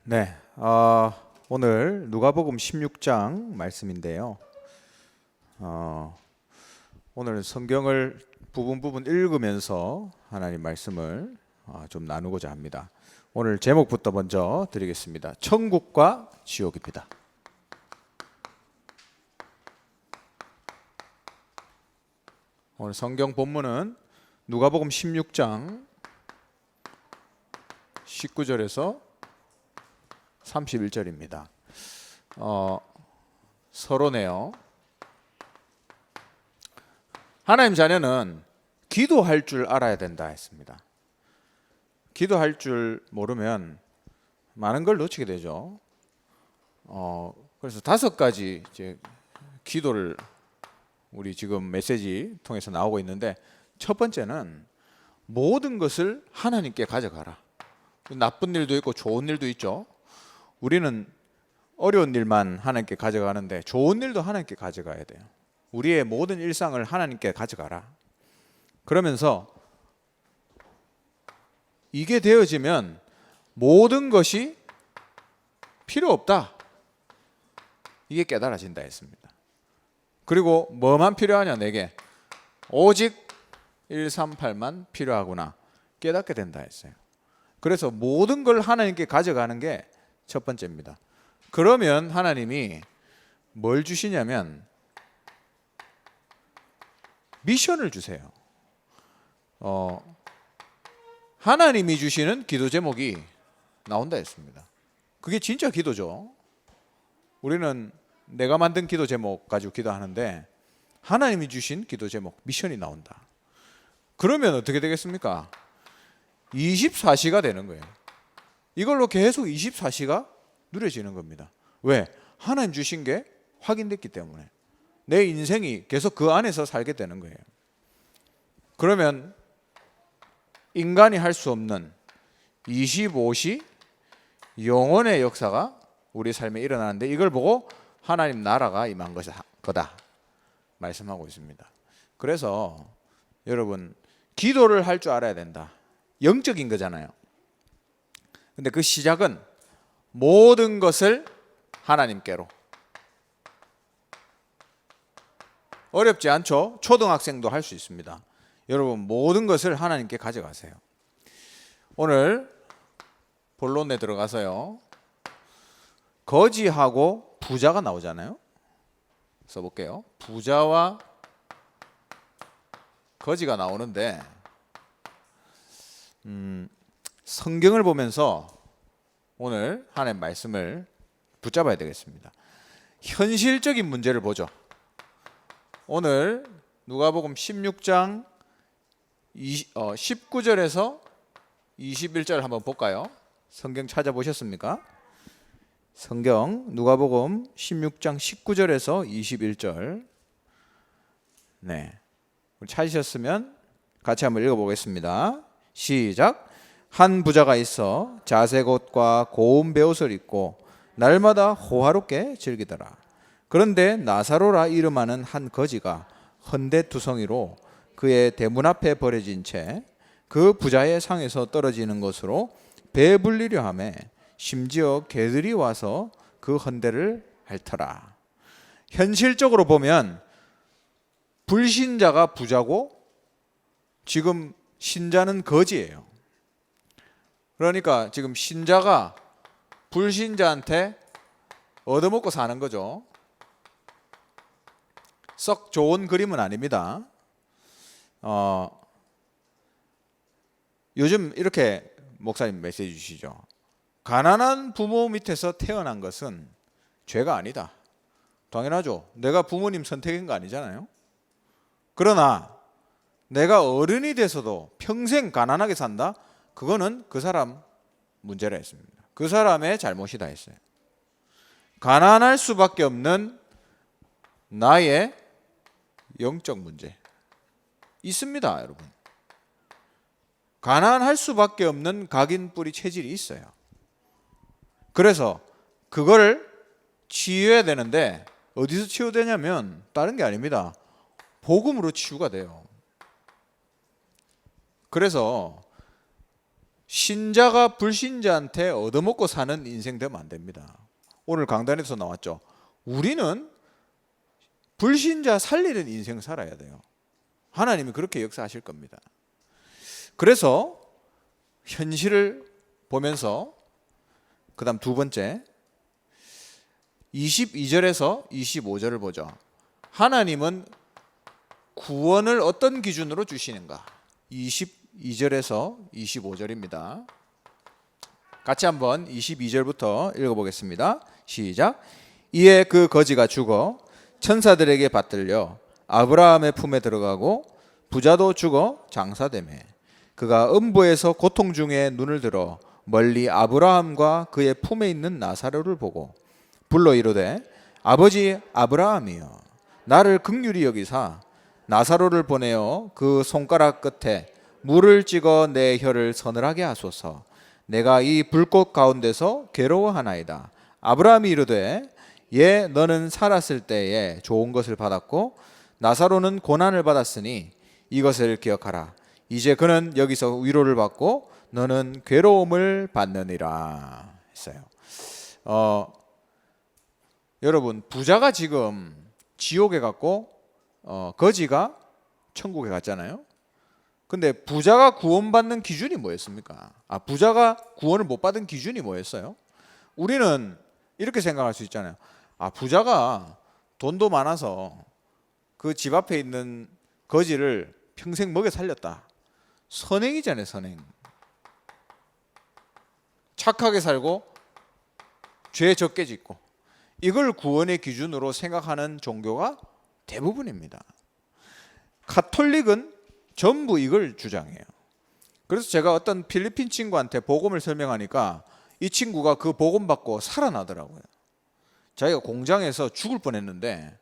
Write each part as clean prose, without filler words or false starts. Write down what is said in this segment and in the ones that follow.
네, 오늘 누가복음 16장 말씀인데요. 오늘 성경을 부분 읽으면서 하나님 말씀을 좀 나누고자 합니다. 오늘 제목부터 먼저 드리겠습니다. 천국과 지옥입니다. 오늘 성경 본문은 누가복음 16장 19절에서 31절입니다. 서론에요. 하나님 자녀는 기도할 줄 알아야 된다 했습니다. 기도할 줄 모르면 많은 걸 놓치게 되죠. 그래서 5가지 이제 기도를 우리 지금 메시지 통해서 나오고 있는데, 첫 번째는 모든 것을 하나님께 가져가라. 나쁜 일도 있고 좋은 일도 있죠. 우리는 어려운 일만 하나님께 가져가는데 좋은 일도 하나님께 가져가야 돼요. 우리의 모든 일상을 하나님께 가져가라. 그러면서 이게 되어지면 모든 것이 필요 없다, 이게 깨달아진다 했습니다. 그리고 뭐만 필요하냐, 내게 오직 138만 필요하구나 깨닫게 된다 했어요. 그래서 모든 걸 하나님께 가져가는 게 첫 번째입니다. 그러면 하나님이 뭘 주시냐면 미션을 주세요. 하나님이 주시는 기도 제목이 나온다 했습니다. 그게 진짜 기도죠. 우리는 내가 만든 기도 제목 가지고 기도하는데 하나님이 주신 기도 제목, 미션이 나온다. 그러면 어떻게 되겠습니까? 24시가 되는 거예요. 이걸로 계속 24시가 누려지는 겁니다. 왜? 하나님 주신 게 확인됐기 때문에 내 인생이 계속 그 안에서 살게 되는 거예요. 그러면 인간이 할 수 없는 25시 영원의 역사가 우리 삶에 일어나는데, 이걸 보고 하나님 나라가 임한 거다 말씀하고 있습니다. 그래서 여러분, 기도를 할 줄 알아야 된다. 영적인 거잖아요. 근데 그 시작은 모든 것을 하나님께로. 어렵지 않죠? 초등학생도 할 수 있습니다. 여러분, 모든 것을 하나님께 가져가세요. 오늘 본론에 들어가서요, 거지하고 부자가 나오잖아요. 써볼게요. 부자와 거지가 나오는데, 성경을 보면서 오늘 하나님 말씀을 붙잡아야 되겠습니다. 현실적인 문제를 보죠. 오늘 누가복음 16장 19절에서 21절 한번 볼까요? 성경 찾아보셨습니까? 성경 누가복음 16장 19절에서 21절. 네, 찾으셨으면 같이 한번 읽어보겠습니다. 시작. 한 부자가 있어 자색 옷과 고운 베옷을 입고 날마다 호화롭게 즐기더라. 그런데 나사로라 이름하는 한 거지가 헌데투성이로 그의 대문 앞에 버려진 채 그 부자의 상에서 떨어지는 것으로 배불리려 하매 심지어 개들이 와서 그 헌데를 핥더라. 현실적으로 보면 불신자가 부자고 지금 신자는 거지예요. 그러니까 지금 신자가 불신자한테 얻어먹고 사는 거죠. 썩 좋은 그림은 아닙니다. 요즘 이렇게 목사님 메시지 주시죠. 가난한 부모 밑에서 태어난 것은 죄가 아니다. 당연하죠. 내가 부모님 선택한 거 아니잖아요. 그러나 내가 어른이 돼서도 평생 가난하게 산다? 그거는 그 사람 문제라 했습니다. 그 사람의 잘못이다 했어요. 가난할 수밖에 없는 나의 영적 문제 있습니다, 여러분. 가난할 수밖에 없는 각인뿌리 체질이 있어요. 그래서 그걸 치유해야 되는데 어디서 치유되냐면 다른 게 아닙니다. 복음으로 치유가 돼요. 그래서 신자가 불신자한테 얻어먹고 사는 인생 되면 안 됩니다. 오늘 강단에서 나왔죠. 우리는 불신자 살리는 인생 살아야 돼요. 하나님이 그렇게 역사하실 겁니다. 그래서 현실을 보면서 그 다음 두 번째 22절에서 25절을 보죠. 하나님은 구원을 어떤 기준으로 주시는가? 22절에서 25절입니다. 같이 한번 22절부터 읽어보겠습니다. 시작. 이에 그 거지가 죽어 천사들에게 받들려 아브라함의 품에 들어가고 부자도 죽어 장사되매 그가 음부에서 고통 중에 눈을 들어 멀리 아브라함과 그의 품에 있는 나사로를 보고 불러 이르되 아버지 아브라함이여 나를 긍휼히 여기사 나사로를 보내어 그 손가락 끝에 물을 찍어 내 혀를 서늘하게 하소서. 내가 이 불꽃 가운데서 괴로워하나이다. 아브라함이 이르되 예 너는 살았을 때에 좋은 것을 받았고 나사로는 고난을 받았으니 이것을 기억하라. 이제 그는 여기서 위로를 받고 너는 괴로움을 받느니라 했어요. 여러분 부자가 지금 지옥에 갔고 거지가 천국에 갔잖아요. 근데 부자가 구원받는 기준이 뭐였습니까? 부자가 구원을 못 받은 기준이 뭐였어요? 우리는 이렇게 생각할 수 있잖아요. 부자가 돈도 많아서 그 집 앞에 있는 거지를 평생 먹여 살렸다. 선행이잖아요, 선행. 착하게 살고 죄 적게 짓고 이걸 구원의 기준으로 생각하는 종교가 대부분입니다. 가톨릭은 전부 이걸 주장해요. 그래서 제가 어떤 필리핀 친구한테 복음을 설명하니까 이 친구가 그 복음 받고 살아나더라고요. 자기가 공장에서 죽을 뻔했는데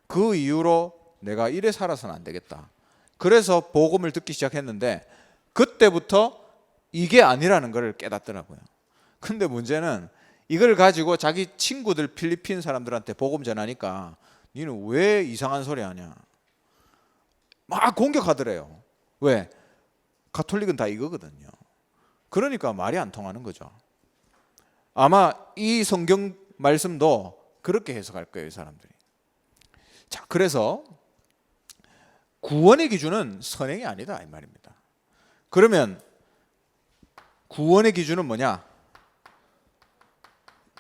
그 이후로 내가 이래 살아서는 안 되겠다. 그래서 복음을 듣기 시작했는데 그때부터 이게 아니라는 걸 깨닫더라고요. 근데 문제는 이걸 가지고 자기 친구들 필리핀 사람들한테 복음 전하니까 니는 왜 이상한 소리 하냐 막 공격하더래요. 왜? 가톨릭은 다 이거거든요. 그러니까 말이 안 통하는 거죠. 아마 이 성경 말씀도 그렇게 해석할 거예요, 이 사람들이. 자, 그래서 구원의 기준은 선행이 아니다 이 말입니다. 그러면 구원의 기준은 뭐냐?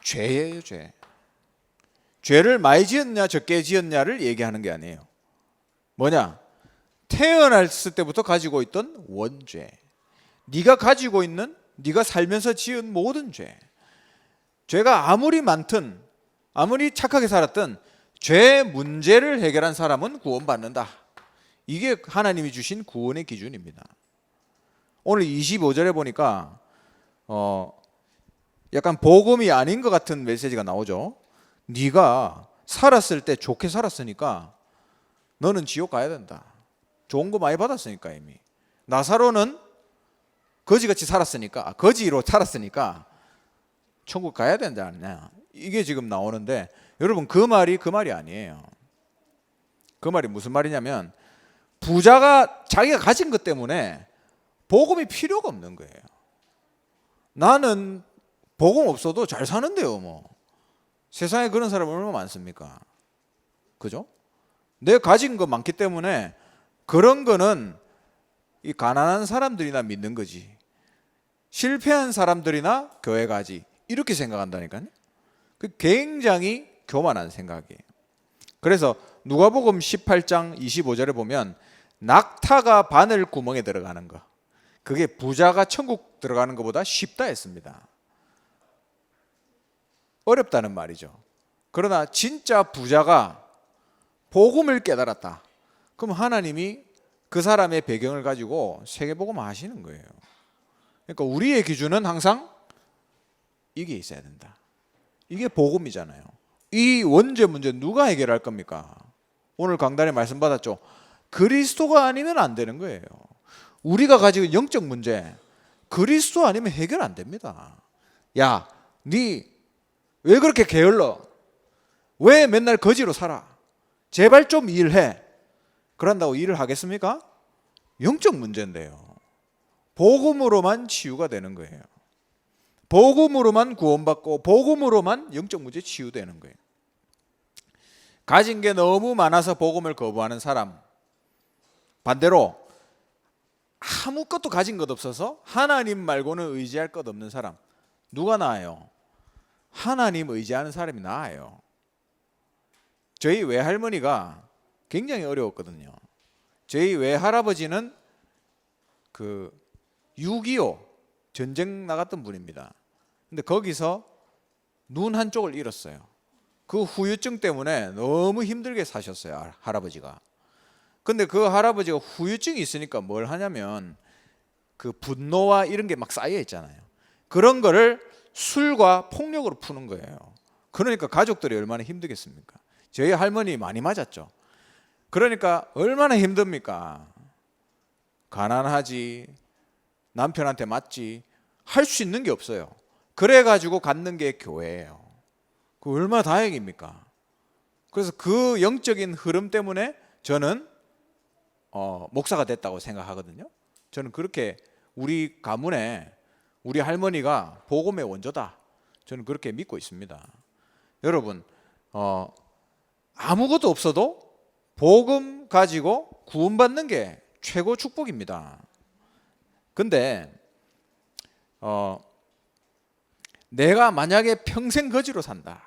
죄예요, 죄. 죄를 많이 지었냐 적게 지었냐를 얘기하는 게 아니에요. 뭐냐? 태어났을 때부터 가지고 있던 원죄. 네가 가지고 있는 네가 살면서 지은 모든 죄. 죄가 아무리 많든 아무리 착하게 살았든 죄 문제를 해결한 사람은 구원받는다. 이게 하나님이 주신 구원의 기준입니다. 오늘 25절에 보니까 약간 복음이 아닌 것 같은 메시지가 나오죠. 네가 살았을 때 좋게 살았으니까 너는 지옥 가야 된다. 좋은 거 많이 받았으니까 이미. 나사로는 거지같이 살았으니까 거지로 살았으니까 천국 가야 된다. 이게 지금 나오는데 여러분 그 말이 아니에요. 그 말이 무슨 말이냐면 부자가 자기가 가진 것 때문에 복음이 필요가 없는 거예요. 나는 복음 없어도 잘 사는데요, 뭐. 세상에 그런 사람 얼마나 많습니까? 그죠? 내가 가진 거 많기 때문에 그런 거는 이 가난한 사람들이나 믿는 거지. 실패한 사람들이나 교회 가지. 이렇게 생각한다니까요. 그 굉장히 교만한 생각이에요. 그래서 누가복음 18장 25절에 보면 낙타가 바늘 구멍에 들어가는 거. 그게 부자가 천국 들어가는 것보다 쉽다 했습니다. 어렵다는 말이죠. 그러나 진짜 부자가 복음을 깨달았다. 그럼 하나님이 그 사람의 배경을 가지고 세계복음 하시는 거예요. 그러니까 우리의 기준은 항상 이게 있어야 된다. 이게 복음이잖아요. 이 원죄 문제 누가 해결할 겁니까? 오늘 강단에 말씀 받았죠. 그리스도가 아니면 안 되는 거예요. 우리가 가지고 있는 영적 문제 그리스도 아니면 해결 안 됩니다. 야, 네 왜 그렇게 게을러? 왜 맨날 거지로 살아? 제발 좀 일해. 그런다고 일을 하겠습니까? 영적 문제인데요. 복음으로만 치유가 되는 거예요. 복음으로만 구원받고 복음으로만 영적 문제 치유되는 거예요. 가진 게 너무 많아서 복음을 거부하는 사람, 반대로 아무것도 가진 것 없어서 하나님 말고는 의지할 것 없는 사람, 누가 나아요? 하나님 의지하는 사람이 나아요. 저희 외할머니가 굉장히 어려웠거든요. 저희 외할아버지는 그 6.25 전쟁 나갔던 분입니다. 근데 거기서 눈 한쪽을 잃었어요. 그 후유증 때문에 너무 힘들게 사셨어요, 할아버지가. 근데 그 할아버지가 후유증이 있으니까 뭘 하냐면 그 분노와 이런 게 막 쌓여 있잖아요. 그런 거를 술과 폭력으로 푸는 거예요. 그러니까 가족들이 얼마나 힘들겠습니까? 저희 할머니 많이 맞았죠. 그러니까 얼마나 힘듭니까? 가난하지, 남편한테 맞지, 할 수 있는 게 없어요. 그래가지고 갖는 게 교회예요. 그 얼마나 다행입니까? 그래서 그 영적인 흐름 때문에 저는 목사가 됐다고 생각하거든요. 저는 그렇게 우리 가문에 우리 할머니가 복음의 원조다, 저는 그렇게 믿고 있습니다. 여러분, 아무것도 없어도 복음 가지고 구원받는 게 최고 축복입니다. 근데 내가 만약에 평생 거지로 산다,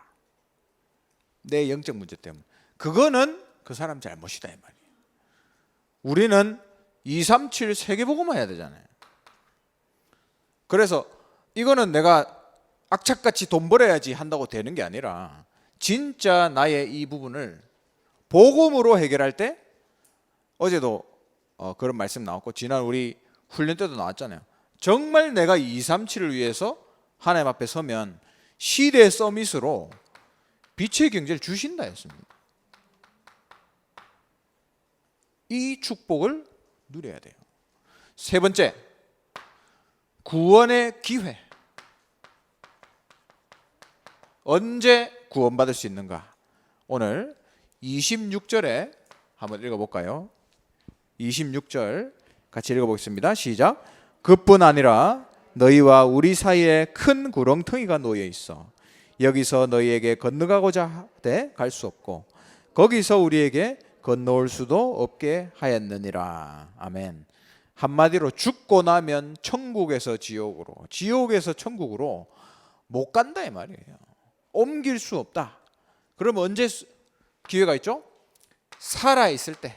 내 영적 문제 때문에, 그거는 그 사람 잘못이다 이 말이에요. 우리는 237 세계복음화 해야 되잖아요. 그래서 이거는 내가 악착같이 돈 벌어야지 한다고 되는 게 아니라 진짜 나의 이 부분을 복음으로 해결할 때, 어제도 그런 말씀 나왔고 지난 우리 훈련 때도 나왔잖아요. 정말 내가 237을 위해서 하나님 앞에 서면 시대 서밋으로 빛의 경제를 주신다 했습니다. 이 축복을 누려야 돼요. 세 번째, 구원의 기회. 언제 구원받을 수 있는가? 오늘 26절에 한번 읽어볼까요? 26절 같이 읽어보겠습니다. 시작. 그뿐 아니라 너희와 우리 사이에 큰 구렁텅이가 놓여 있어 여기서 너희에게 건너가고자 하되 갈 수 없고 거기서 우리에게 건너올 수도 없게 하였느니라. 아멘. 한마디로 죽고 나면 천국에서 지옥으로, 지옥에서 천국으로 못 간다 이 말이에요. 옮길 수 없다. 그럼 언제 기회가 있죠? 살아있을 때.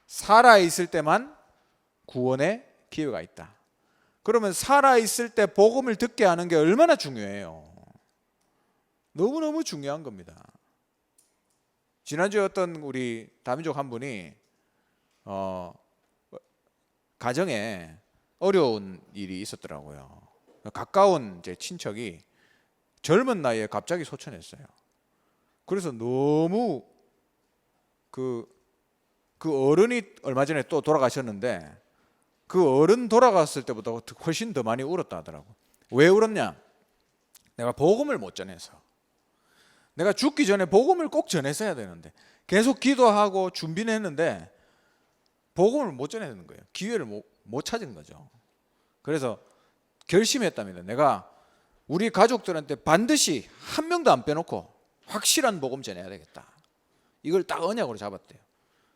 살아있을 때만 구원의 기회가 있다. 그러면 살아있을 때 복음을 듣게 하는 게 얼마나 중요해요. 너무너무 중요한 겁니다. 지난주에 어떤 우리 다민족 한 분이 가정에 어려운 일이 있었더라고요. 가까운 제 친척이 젊은 나이에 갑자기 소천했어요. 그래서 너무 그 어른이 얼마 전에 또 돌아가셨는데 그 어른 돌아갔을 때보다 훨씬 더 많이 울었다 하더라고. 왜 울었냐? 내가 복음을 못 전해서. 내가 죽기 전에 복음을 꼭 전했어야 되는데 계속 기도하고 준비는 했는데 복음을 못 전해는 거예요. 기회를 못 찾은 거죠. 그래서 결심했답니다. 내가 우리 가족들한테 반드시 한 명도 안 빼놓고 확실한 복음 전해야 되겠다. 이걸 딱 언약으로 잡았대요.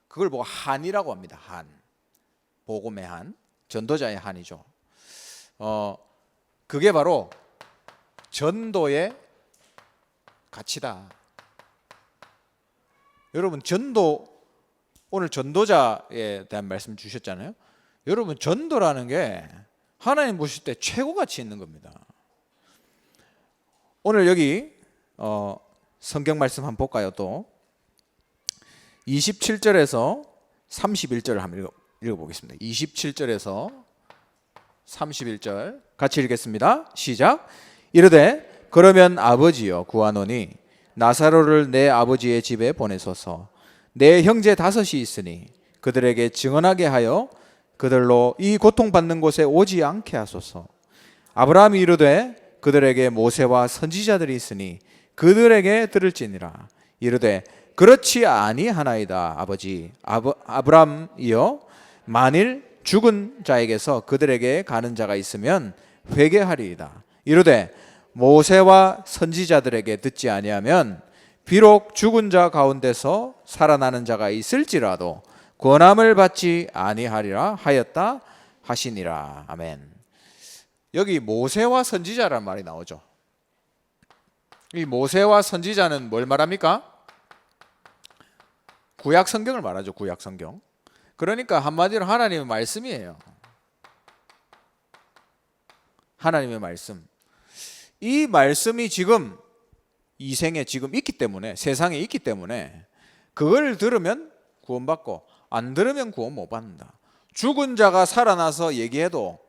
그걸 보고 한이라고 합니다. 한. 복음의 한, 전도자의 한이죠. 그게 바로 전도의 가치다. 여러분, 전도, 오늘 전도자에 대한 말씀 주셨잖아요. 여러분, 전도라는 게 하나님 보실 때 최고 가치 있는 겁니다. 오늘 여기 성경 말씀 한번 볼까요? 또 27절에서 31절을 한번 읽어보겠습니다. 27절에서 31절 같이 읽겠습니다. 시작. 이르되 그러면 아버지여 구하노니 나사로를 내 아버지의 집에 보내소서. 내 형제 5이 있으니 그들에게 증언하게 하여 그들로 이 고통받는 곳에 오지 않게 하소서. 아브라함이 이르되 그들에게 모세와 선지자들이 있으니 그들에게 들을지니라. 이르되 그렇지 아니하나이다. 아버지 아브라함이여 만일 죽은 자에게서 그들에게 가는 자가 있으면 회개하리이다. 이르되 모세와 선지자들에게 듣지 아니하면 비록 죽은 자 가운데서 살아나는 자가 있을지라도 권함을 받지 아니하리라 하였다 하시니라. 아멘. 여기 모세와 선지자라는 말이 나오죠. 이 모세와 선지자는 뭘 말합니까? 구약 성경을 말하죠. 구약 성경. 그러니까 한마디로 하나님의 말씀이에요. 하나님의 말씀. 이 말씀이 지금 이 생에 지금 있기 때문에, 세상에 있기 때문에 그걸 들으면 구원받고 안 들으면 구원 못 받는다. 죽은 자가 살아나서 얘기해도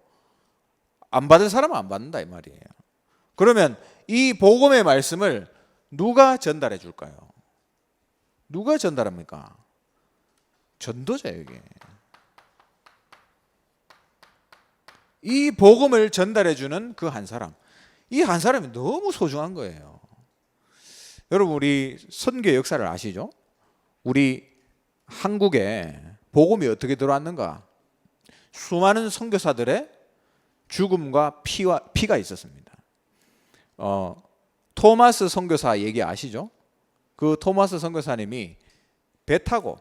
안 받은 사람은 안 받는다 이 말이에요. 그러면 이 복음의 말씀을 누가 전달해 줄까요? 누가 전달합니까? 전도자에게. 이 복음을 전달해 주는 그 한 사람. 이 한 사람이 너무 소중한 거예요. 여러분, 우리 선교 역사를 아시죠? 우리 한국에 복음이 어떻게 들어왔는가? 수많은 선교사들의 죽음과 피가 있었습니다. 토마스 선교사 얘기 아시죠? 그 토마스 선교사님이 배 타고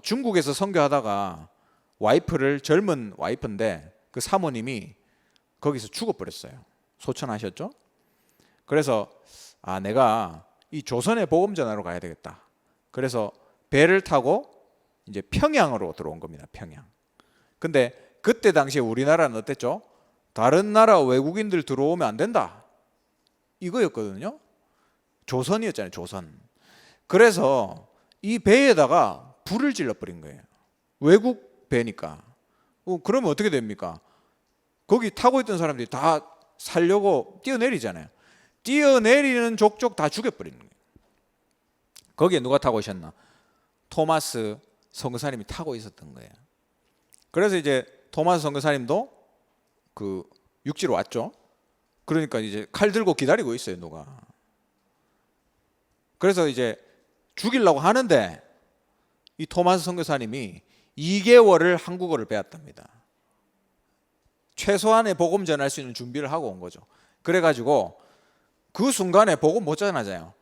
중국에서 선교하다가 젊은 와이프인데 그 사모님이 거기서 죽어버렸어요. 소천하셨죠? 그래서 내가 이 조선의 복음 전하러 가야 되겠다. 그래서 배를 타고 이제 평양으로 들어온 겁니다. 평양. 근데 그때 당시에 우리나라는 어땠죠? 다른 나라 외국인들 들어오면 안 된다. 이거였거든요. 조선이었잖아요. 조선. 그래서 이 배에다가 불을 질러버린 거예요. 외국 배니까. 그러면 어떻게 됩니까? 거기 타고 있던 사람들이 다 살려고 뛰어내리잖아요. 뛰어내리는 족족 다 죽여버리는 거예요. 거기에 누가 타고 오셨나? 토마스 선교사님이 타고 있었던 거예요. 그래서 이제 토마스 선교사님도 그 육지로 왔죠. 그러니까 이제 칼 들고 기다리고 있어요, 누가. 그래서 이제 죽이려고 하는데 이 토마스 선교사님이 2개월을 한국어를 배웠답니다. 최소한의 복음 전할 수 있는 준비를 하고 온 거죠. 그래가지고 그 순간에 복음 못 전하잖아요.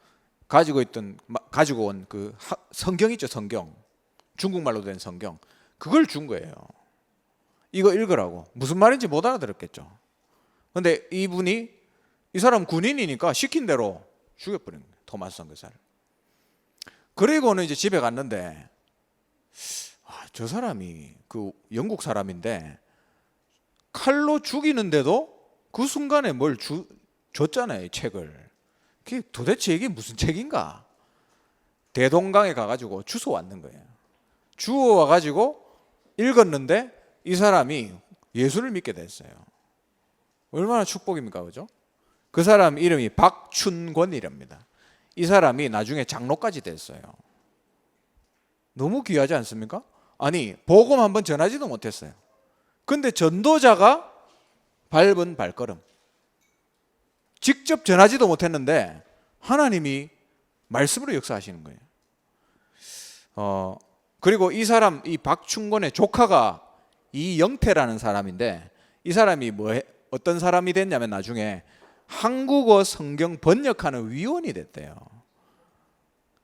가지고 온 그 성경 있죠, 성경. 중국말로 된 성경. 그걸 준 거예요. 이거 읽으라고. 무슨 말인지 못 알아들었겠죠. 근데 이 사람 군인이니까 시킨 대로 죽여버린 거예요. 토마스 선교사를. 그리고는 이제 집에 갔는데 저 사람이 그 영국 사람인데 칼로 죽이는데도 그 순간에 뭘 줬잖아요, 책을. 그게 도대체 이게 무슨 책인가? 대동강에 가가지고 주워 왔는 거예요. 주워 와가지고 읽었는데 이 사람이 예수를 믿게 됐어요. 얼마나 축복입니까, 그죠? 그 사람 이름이 박춘권이랍니다. 이 사람이 나중에 장로까지 됐어요. 너무 귀하지 않습니까? 아니, 복음 한번 전하지도 못했어요. 근데 전도자가 밟은 발걸음. 직접 전하지도 못했는데 하나님이 말씀으로 역사하시는 거예요. 그리고 이 사람, 이 박충권의 조카가 이영태라는 사람인데 이 사람이 어떤 사람이 됐냐면 나중에 한국어 성경 번역하는 위원이 됐대요.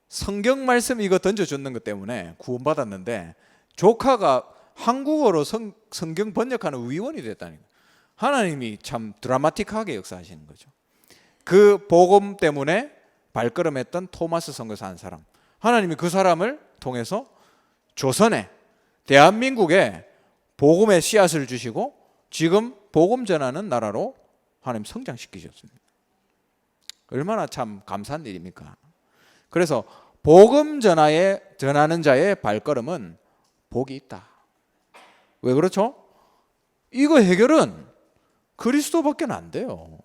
성경 말씀 이거 던져줬는 것 때문에 구원받았는데 조카가 한국어로 성경 번역하는 위원이 됐다는 거예요. 하나님이 참 드라마틱하게 역사하시는 거죠. 그 복음 때문에 발걸음했던 토마스 선교사 한 사람, 하나님이 그 사람을 통해서 조선에, 대한민국에 복음의 씨앗을 주시고 지금 복음 전하는 나라로 하나님 성장시키셨습니다. 얼마나 참 감사한 일입니까? 그래서 복음 전하는 자의 발걸음은 복이 있다. 왜 그렇죠? 이거 해결은 그리스도밖에 안 돼요.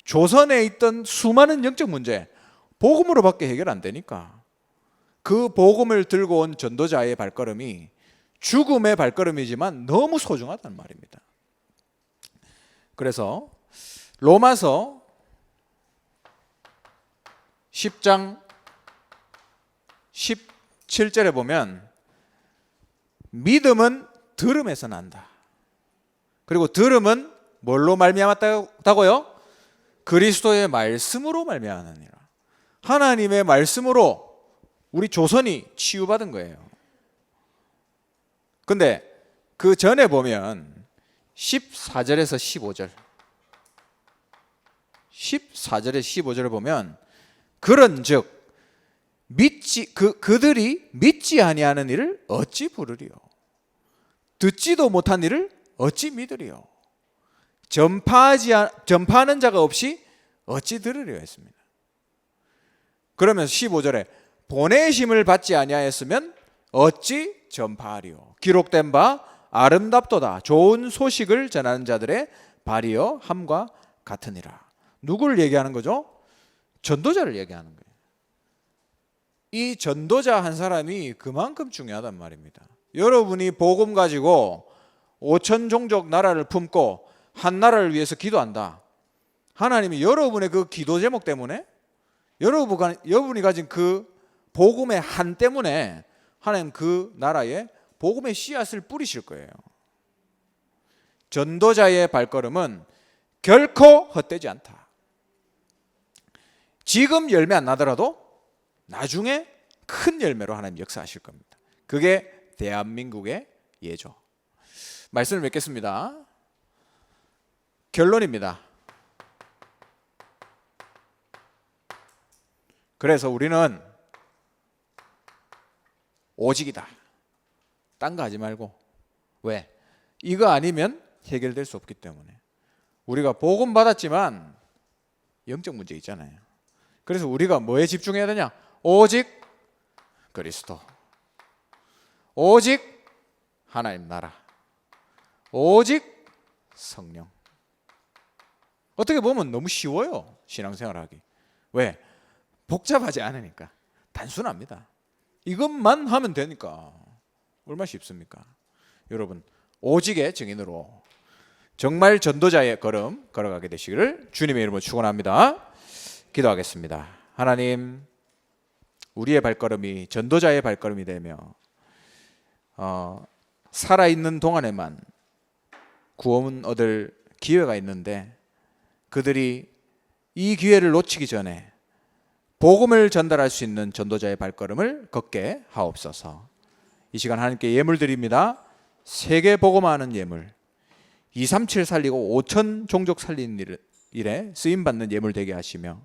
조선에 있던 수많은 영적 문제 복음으로밖에 해결 안 되니까 그 복음을 들고 온 전도자의 발걸음이 죽음의 발걸음이지만 너무 소중하다는 말입니다. 그래서 로마서 10장 17절에 보면 믿음은 들음에서 난다. 그리고 들음은 뭘로 말미암았다고요? 그리스도의 말씀으로 말미암았느니라. 하나님의 말씀으로 우리 조선이 치유받은 거예요. 근데 그 전에 보면 14절에서 15절 14절에 15절을 보면 그런즉 그들이 믿지 아니하는 이를 어찌 부르리요? 듣지도 못한 이를 어찌 믿으리요? 전파하는 자가 없이 어찌 들으려 했습니다. 그러면서 15절에 보내심을 받지 아니하였으면 어찌 전파하리요? 기록된 바 아름답도다 좋은 소식을 전하는 자들의 발이여 함과 같으니라. 누구를 얘기하는 거죠? 전도자를 얘기하는 거예요. 이 전도자 한 사람이 그만큼 중요하단 말입니다. 여러분이 복음 가지고 5천 종족 나라를 품고 한 나라를 위해서 기도한다. 하나님이 여러분의 그 기도 제목 때문에 여러분이 가진 그 복음의 한 때문에 하나님 그 나라에 복음의 씨앗을 뿌리실 거예요. 전도자의 발걸음은 결코 헛되지 않다. 지금 열매 안 나더라도 나중에 큰 열매로 하나님 역사하실 겁니다. 그게 대한민국의 예죠. 말씀을 맺겠습니다. 결론입니다. 그래서 우리는 오직이다. 딴 거 하지 말고. 왜? 이거 아니면 해결될 수 없기 때문에. 우리가 복음 받았지만 영적 문제 있잖아요. 그래서 우리가 뭐에 집중해야 되냐? 오직 그리스도, 오직 하나님 나라, 오직 성령. 어떻게 보면 너무 쉬워요, 신앙생활하기. 왜? 복잡하지 않으니까. 단순합니다. 이것만 하면 되니까 얼마나 쉽습니까? 여러분, 오직의 증인으로 정말 전도자의 걸음 걸어가게 되시기를 주님의 이름으로 축원합니다. 기도하겠습니다. 하나님, 우리의 발걸음이 전도자의 발걸음이 되며 살아있는 동안에만 구원 얻을 기회가 있는데 그들이 이 기회를 놓치기 전에 복음을 전달할 수 있는 전도자의 발걸음을 걷게 하옵소서. 이 시간 하나님께 예물 드립니다. 세계 복음화하는 예물, 237 살리고 5천 종족 살리는 일에 쓰임받는 예물 되게 하시며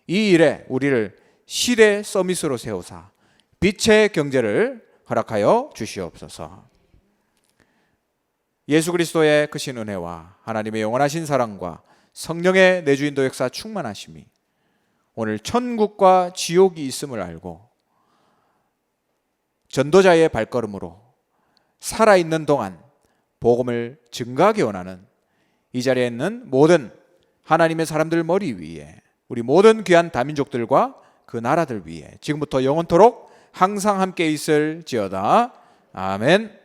이 일에 우리를 실의 서밋으로 세우사 빛의 경제를 허락하여 주시옵소서. 예수 그리스도의 크신 은혜와 하나님의 영원하신 사랑과 성령의 내주인도 역사 충만하심이 오늘 천국과 지옥이 있음을 알고 전도자의 발걸음으로 살아있는 동안 복음을 증가하기 원하는 이 자리에 있는 모든 하나님의 사람들 머리 위에 우리 모든 귀한 다민족들과 그 나라들 위에 지금부터 영원토록 항상 함께 있을지어다. 아멘.